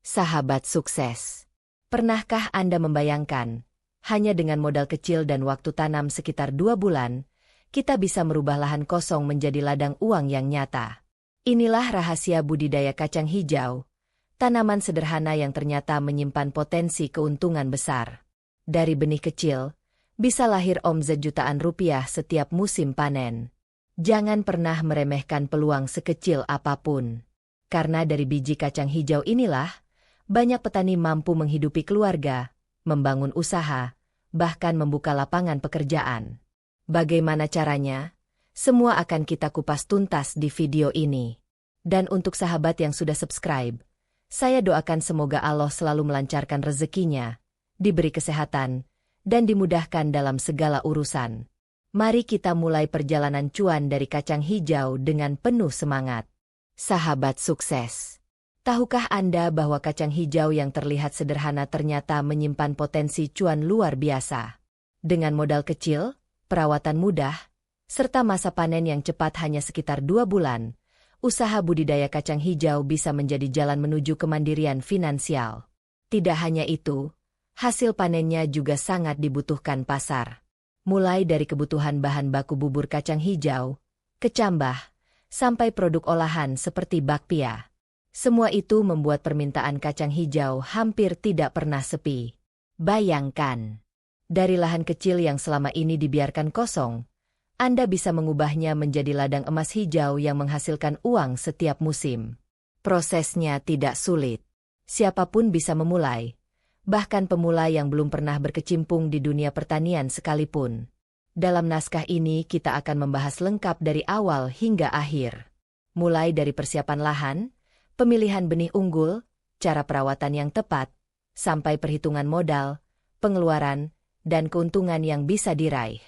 Sahabat sukses. Pernahkah Anda membayangkan, hanya dengan modal kecil dan waktu tanam sekitar 2 bulan, kita bisa merubah lahan kosong menjadi ladang uang yang nyata? Inilah rahasia budidaya kacang hijau, tanaman sederhana yang ternyata menyimpan potensi keuntungan besar. Dari benih kecil, bisa lahir omzet jutaan rupiah setiap musim panen. Jangan pernah meremehkan peluang sekecil apapun. Karena dari biji kacang hijau inilah, banyak petani mampu menghidupi keluarga, membangun usaha, bahkan membuka lapangan pekerjaan. Bagaimana caranya? Semua akan kita kupas tuntas di video ini. Dan untuk sahabat yang sudah subscribe, saya doakan semoga Allah selalu melancarkan rezekinya, diberi kesehatan, dan dimudahkan dalam segala urusan. Mari kita mulai perjalanan cuan dari kacang hijau dengan penuh semangat. Sahabat sukses. Tahukah Anda bahwa kacang hijau yang terlihat sederhana ternyata menyimpan potensi cuan luar biasa? Dengan modal kecil, perawatan mudah, serta masa panen yang cepat hanya sekitar 2 bulan, usaha budidaya kacang hijau bisa menjadi jalan menuju kemandirian finansial. Tidak hanya itu, hasil panennya juga sangat dibutuhkan pasar. Mulai dari kebutuhan bahan baku bubur kacang hijau, kecambah, sampai produk olahan seperti bakpia. Semua itu membuat permintaan kacang hijau hampir tidak pernah sepi. Bayangkan, dari lahan kecil yang selama ini dibiarkan kosong, Anda bisa mengubahnya menjadi ladang emas hijau yang menghasilkan uang setiap musim. Prosesnya tidak sulit. Siapapun bisa memulai. Bahkan pemula yang belum pernah berkecimpung di dunia pertanian sekalipun. Dalam naskah ini kita akan membahas lengkap dari awal hingga akhir. Mulai dari persiapan lahan, pemilihan benih unggul, cara perawatan yang tepat, sampai perhitungan modal, pengeluaran, dan keuntungan yang bisa diraih.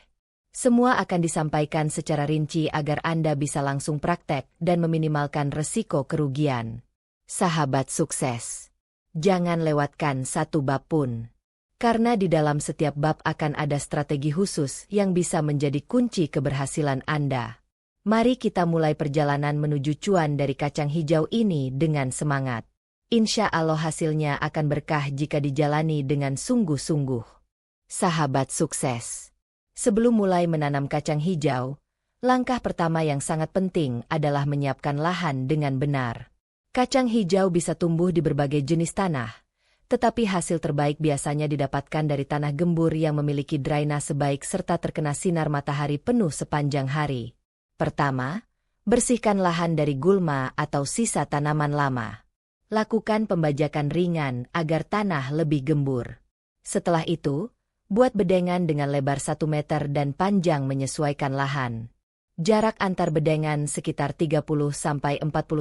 Semua akan disampaikan secara rinci agar Anda bisa langsung praktek dan meminimalkan resiko kerugian. Sahabat sukses. Jangan lewatkan satu bab pun. Karena di dalam setiap bab akan ada strategi khusus yang bisa menjadi kunci keberhasilan Anda. Mari kita mulai perjalanan menuju cuan dari kacang hijau ini dengan semangat. Insya Allah hasilnya akan berkah jika dijalani dengan sungguh-sungguh. Sahabat sukses. Sebelum mulai menanam kacang hijau, langkah pertama yang sangat penting adalah menyiapkan lahan dengan benar. Kacang hijau bisa tumbuh di berbagai jenis tanah, tetapi hasil terbaik biasanya didapatkan dari tanah gembur yang memiliki drainase baik serta terkena sinar matahari penuh sepanjang hari. Pertama, bersihkan lahan dari gulma atau sisa tanaman lama. Lakukan pembajakan ringan agar tanah lebih gembur. Setelah itu, buat bedengan dengan lebar 1 meter dan panjang menyesuaikan lahan. Jarak antar bedengan sekitar 30–40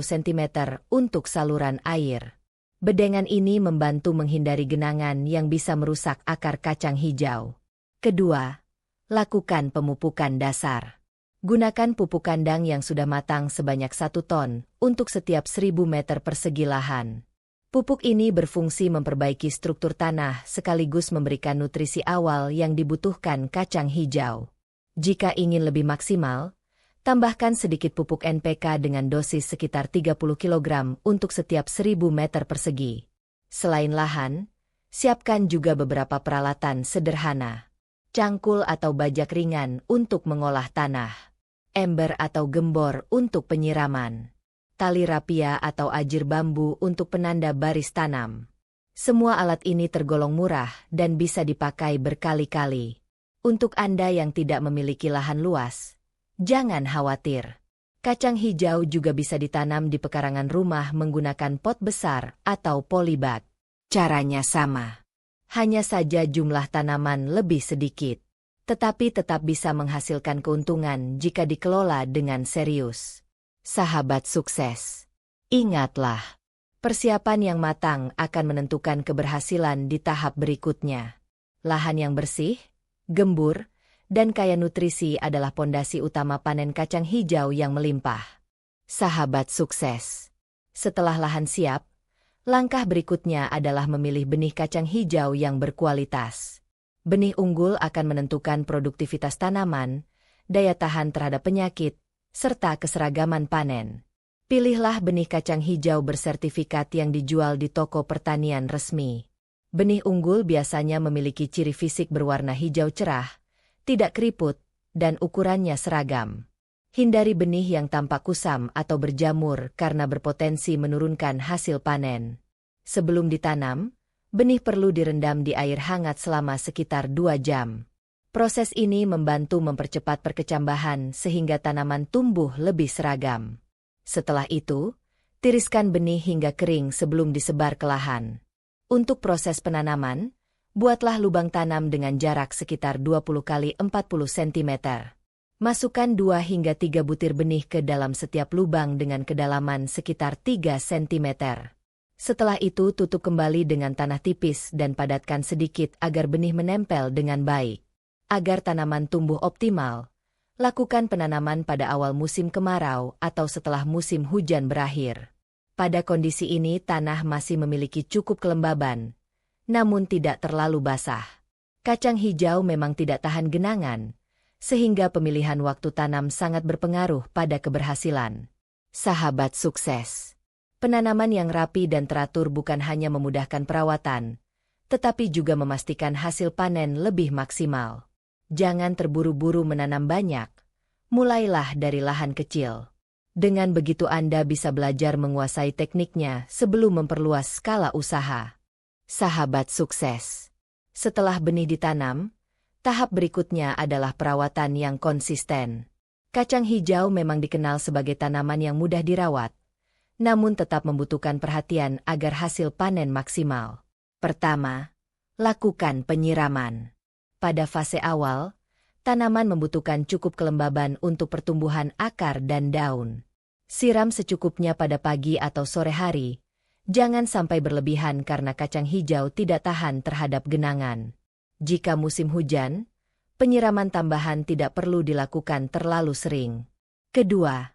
cm untuk saluran air. Bedengan ini membantu menghindari genangan yang bisa merusak akar kacang hijau. Kedua, lakukan pemupukan dasar. Gunakan pupuk kandang yang sudah matang sebanyak 1 ton untuk setiap 1000 meter persegi lahan. Pupuk ini berfungsi memperbaiki struktur tanah sekaligus memberikan nutrisi awal yang dibutuhkan kacang hijau. Jika ingin lebih maksimal, tambahkan sedikit pupuk NPK dengan dosis sekitar 30 kg untuk setiap 1000 meter persegi. Selain lahan, siapkan juga beberapa peralatan sederhana. Cangkul atau bajak ringan untuk mengolah tanah. Ember atau gembor untuk penyiraman. Tali rapia atau ajir bambu untuk penanda baris tanam. Semua alat ini tergolong murah dan bisa dipakai berkali-kali. Untuk Anda yang tidak memiliki lahan luas, jangan khawatir. Kacang hijau juga bisa ditanam di pekarangan rumah menggunakan pot besar atau polybag. Caranya sama. Hanya saja jumlah tanaman lebih sedikit. Tetapi tetap bisa menghasilkan keuntungan jika dikelola dengan serius. Sahabat sukses. Ingatlah, persiapan yang matang akan menentukan keberhasilan di tahap berikutnya. Lahan yang bersih, gembur, dan kaya nutrisi adalah pondasi utama panen kacang hijau yang melimpah. Sahabat sukses. Setelah lahan siap, langkah berikutnya adalah memilih benih kacang hijau yang berkualitas. Benih unggul akan menentukan produktivitas tanaman, daya tahan terhadap penyakit, serta keseragaman panen. Pilihlah benih kacang hijau bersertifikat yang dijual di toko pertanian resmi. Benih unggul biasanya memiliki ciri fisik berwarna hijau cerah, tidak keriput, dan ukurannya seragam. Hindari benih yang tampak kusam atau berjamur karena berpotensi menurunkan hasil panen. Sebelum ditanam, benih perlu direndam di air hangat selama sekitar 2 jam. Proses ini membantu mempercepat perkecambahan sehingga tanaman tumbuh lebih seragam. Setelah itu, tiriskan benih hingga kering sebelum disebar ke lahan. Untuk proses penanaman, buatlah lubang tanam dengan jarak sekitar 20 x 40 cm. Masukkan 2 hingga 3 butir benih ke dalam setiap lubang dengan kedalaman sekitar 3 cm. Setelah itu tutup kembali dengan tanah tipis dan padatkan sedikit agar benih menempel dengan baik. Agar tanaman tumbuh optimal, lakukan penanaman pada awal musim kemarau atau setelah musim hujan berakhir. Pada kondisi ini tanah masih memiliki cukup kelembaban, namun tidak terlalu basah. Kacang hijau memang tidak tahan genangan, sehingga pemilihan waktu tanam sangat berpengaruh pada keberhasilan. Sahabat sukses. Penanaman yang rapi dan teratur bukan hanya memudahkan perawatan, tetapi juga memastikan hasil panen lebih maksimal. Jangan terburu-buru menanam banyak, mulailah dari lahan kecil. Dengan begitu Anda bisa belajar menguasai tekniknya sebelum memperluas skala usaha. Sahabat sukses. Setelah benih ditanam, tahap berikutnya adalah perawatan yang konsisten. Kacang hijau memang dikenal sebagai tanaman yang mudah dirawat, namun tetap membutuhkan perhatian agar hasil panen maksimal. Pertama, lakukan penyiraman. Pada fase awal, tanaman membutuhkan cukup kelembaban untuk pertumbuhan akar dan daun. Siram secukupnya pada pagi atau sore hari. Jangan sampai berlebihan karena kacang hijau tidak tahan terhadap genangan. Jika musim hujan, penyiraman tambahan tidak perlu dilakukan terlalu sering. Kedua,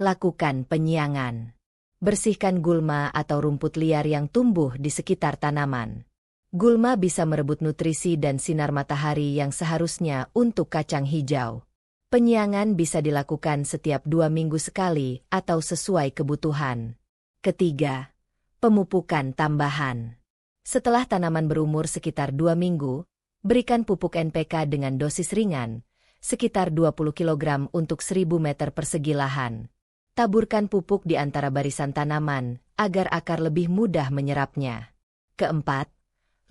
lakukan penyiangan. Bersihkan gulma atau rumput liar yang tumbuh di sekitar tanaman. Gulma bisa merebut nutrisi dan sinar matahari yang seharusnya untuk kacang hijau. Penyiangan bisa dilakukan setiap 2 minggu sekali atau sesuai kebutuhan. Ketiga, pemupukan tambahan. Setelah tanaman berumur sekitar 2 minggu, berikan pupuk NPK dengan dosis ringan, sekitar 20 kg untuk 1000 meter persegi lahan. Taburkan pupuk di antara barisan tanaman agar akar lebih mudah menyerapnya. Keempat,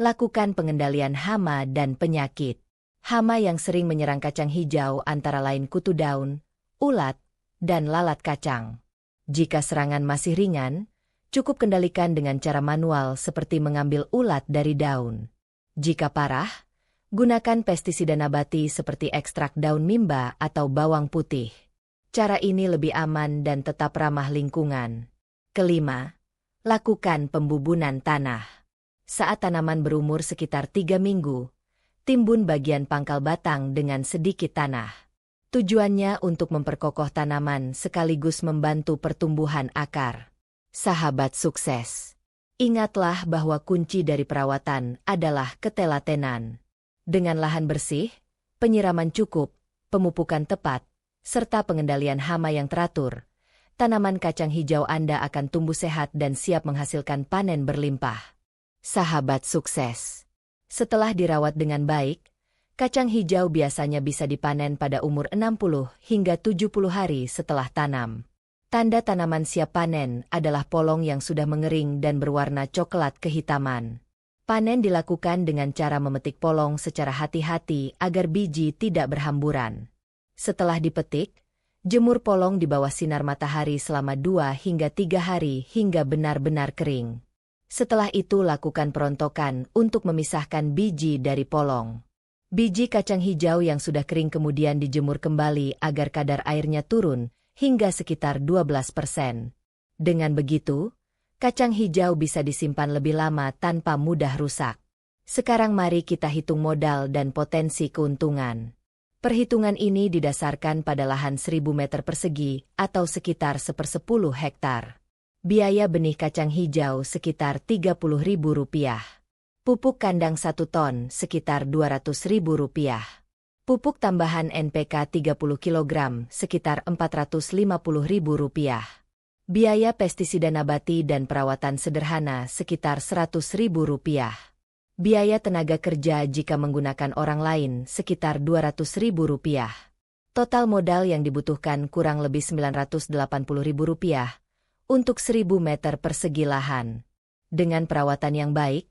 lakukan pengendalian hama dan penyakit. Hama yang sering menyerang kacang hijau antara lain kutu daun, ulat, dan lalat kacang. Jika serangan masih ringan, cukup kendalikan dengan cara manual seperti mengambil ulat dari daun. Jika parah, gunakan pestisida nabati seperti ekstrak daun mimba atau bawang putih. Cara ini lebih aman dan tetap ramah lingkungan. Kelima, lakukan pembubunan tanah. Saat tanaman berumur sekitar 3 minggu, timbun bagian pangkal batang dengan sedikit tanah. Tujuannya untuk memperkokoh tanaman sekaligus membantu pertumbuhan akar. Sahabat sukses. Ingatlah bahwa kunci dari perawatan adalah ketelatenan. Dengan lahan bersih, penyiraman cukup, pemupukan tepat, serta pengendalian hama yang teratur, tanaman kacang hijau Anda akan tumbuh sehat dan siap menghasilkan panen berlimpah. Sahabat sukses. Setelah dirawat dengan baik, kacang hijau biasanya bisa dipanen pada umur 60 hingga 70 hari setelah tanam. Tanda tanaman siap panen adalah polong yang sudah mengering dan berwarna coklat kehitaman. Panen dilakukan dengan cara memetik polong secara hati-hati agar biji tidak berhamburan. Setelah dipetik, jemur polong di bawah sinar matahari selama 2 hingga 3 hari hingga benar-benar kering. Setelah itu lakukan perontokan untuk memisahkan biji dari polong. Biji kacang hijau yang sudah kering kemudian dijemur kembali agar kadar airnya turun hingga sekitar 12%. Dengan begitu, kacang hijau bisa disimpan lebih lama tanpa mudah rusak. Sekarang mari kita hitung modal dan potensi keuntungan. Perhitungan ini didasarkan pada lahan 1000 meter persegi atau sekitar 1/10 hektar. Biaya benih kacang hijau sekitar Rp30.000. Pupuk kandang 1 ton sekitar Rp200.000. Pupuk tambahan NPK 30 kg sekitar Rp450.000. Biaya pestisida nabati dan perawatan sederhana sekitar Rp100.000. Biaya tenaga kerja jika menggunakan orang lain sekitar Rp200.000. Total modal yang dibutuhkan kurang lebih Rp980.000 untuk 1.000 meter persegi lahan. Dengan perawatan yang baik,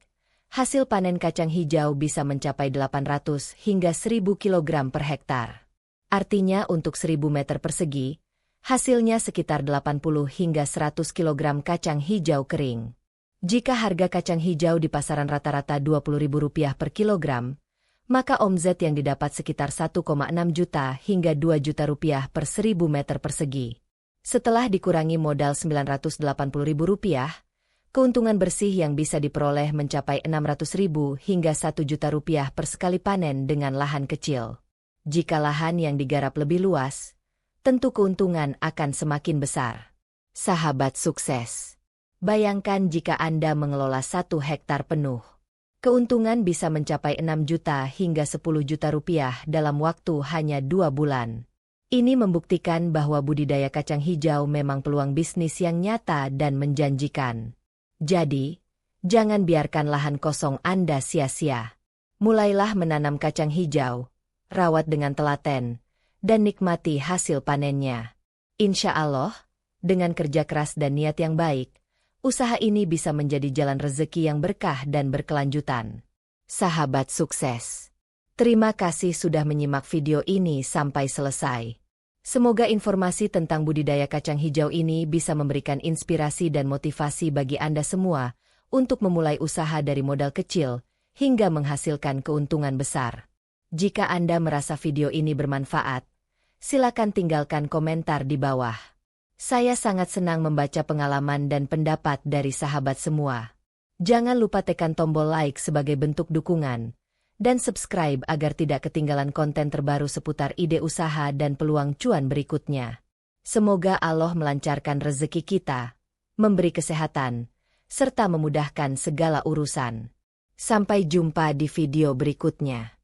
hasil panen kacang hijau bisa mencapai 800 hingga 1.000 kg per hektar. Artinya untuk 1.000 meter persegi, hasilnya sekitar 80 hingga 100 kg kacang hijau kering. Jika harga kacang hijau di pasaran rata-rata Rp20.000 per kilogram, maka omzet yang didapat sekitar 1,6 juta hingga 2 juta rupiah per 1.000 meter persegi. Setelah dikurangi modal Rp980.000, keuntungan bersih yang bisa diperoleh mencapai Rp600.000 hingga 1 juta rupiah per sekali panen dengan lahan kecil. Jika lahan yang digarap lebih luas, tentu keuntungan akan semakin besar. Sahabat sukses, bayangkan jika Anda mengelola 1 hektar penuh. Keuntungan bisa mencapai 6 juta hingga 10 juta rupiah dalam waktu hanya 2 bulan. Ini membuktikan bahwa budidaya kacang hijau memang peluang bisnis yang nyata dan menjanjikan. Jadi, jangan biarkan lahan kosong Anda sia-sia. Mulailah menanam kacang hijau, rawat dengan telaten, dan nikmati hasil panennya. Insya Allah, dengan kerja keras dan niat yang baik, usaha ini bisa menjadi jalan rezeki yang berkah dan berkelanjutan. Sahabat sukses, terima kasih sudah menyimak video ini sampai selesai. Semoga informasi tentang budidaya kacang hijau ini bisa memberikan inspirasi dan motivasi bagi Anda semua untuk memulai usaha dari modal kecil hingga menghasilkan keuntungan besar. Jika Anda merasa video ini bermanfaat, silakan tinggalkan komentar di bawah. Saya sangat senang membaca pengalaman dan pendapat dari sahabat semua. Jangan lupa tekan tombol like sebagai bentuk dukungan, dan subscribe agar tidak ketinggalan konten terbaru seputar ide usaha dan peluang cuan berikutnya. Semoga Allah melancarkan rezeki kita, memberi kesehatan, serta memudahkan segala urusan. Sampai jumpa di video berikutnya.